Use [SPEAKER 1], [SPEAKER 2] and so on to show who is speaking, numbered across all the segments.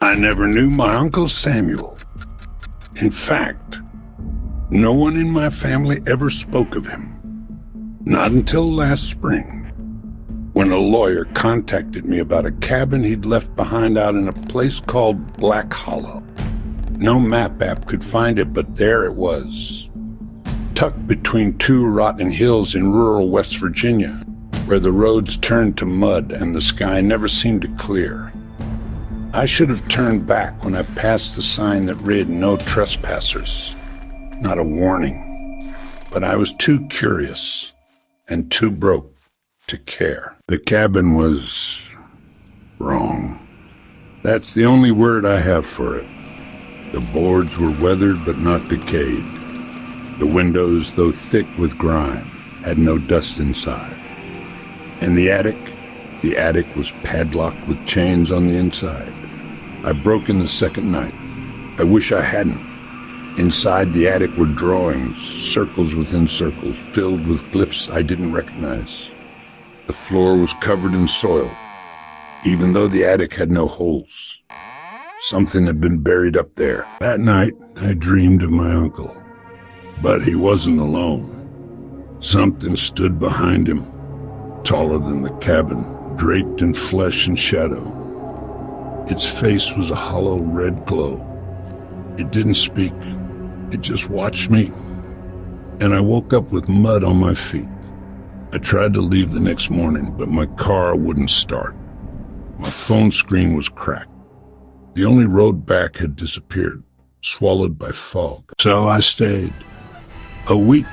[SPEAKER 1] I never knew my Uncle Samuel. In fact, no one in my family ever spoke of him. Not until last spring, when a lawyer contacted me about a cabin he'd left behind out in a place called Black Hollow. No map app could find it, but there it was, tucked between two rotten hills in rural West Virginia, where the roads turned to mud and the sky never seemed to clear. I should have turned back when I passed the sign that read "No trespassers," not a warning, but I was too curious and too broke to care. The cabin was wrong. That's the only word I have for it. The boards were weathered but not decayed. The windows, though thick with grime, had no dust inside. And the attic was padlocked with chains on the inside. I broke in the second night. I wish I hadn't. Inside the attic were drawings, circles within circles, filled with glyphs I didn't recognize. The floor was covered in soil, even though the attic had no holes. Something had been buried up there. That night, I dreamed of my uncle. But he wasn't alone. Something stood behind him, taller than the cabin, draped in flesh and shadow. Its face was a hollow red glow. It didn't speak. It just watched me. And I woke up with mud on my feet. I tried to leave the next morning, but my car wouldn't start. My phone screen was cracked. The only road back had disappeared, swallowed by fog. So I stayed. A week,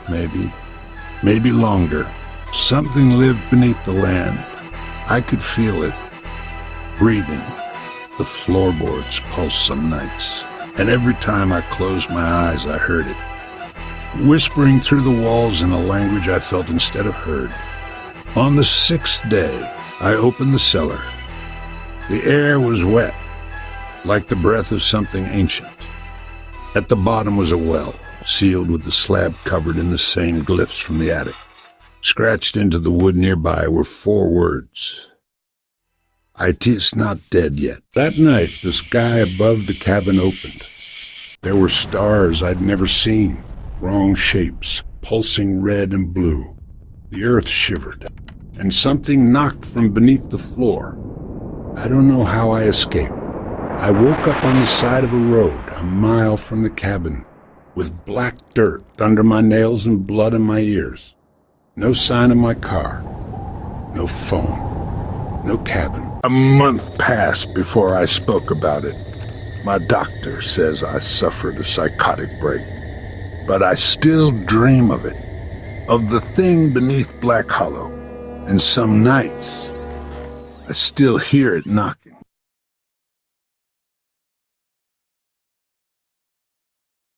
[SPEAKER 1] maybe longer. Something lived beneath the land. I could feel it, breathing. The floorboards pulse some nights, and every time I closed my eyes, I heard it, whispering through the walls in a language I felt instead of heard. On the 6th day, I opened the cellar. The air was wet, like the breath of something ancient. At the bottom was a well, sealed with the slab covered in the same glyphs from the attic. Scratched into the wood nearby were 4 words. "It is not dead yet." That night, the sky above the cabin opened. There were stars I'd never seen, wrong shapes, pulsing red and blue. The earth shivered, and something knocked from beneath the floor. I don't know how I escaped. I woke up on the side of a road, a mile from the cabin, with black dirt under my nails and blood in my ears. No sign of my car, no phone, no cabin. A month passed before I spoke about it. My doctor says I suffered a psychotic break, but I still dream of it, of the thing beneath Black Hollow, and some nights I still hear it knock.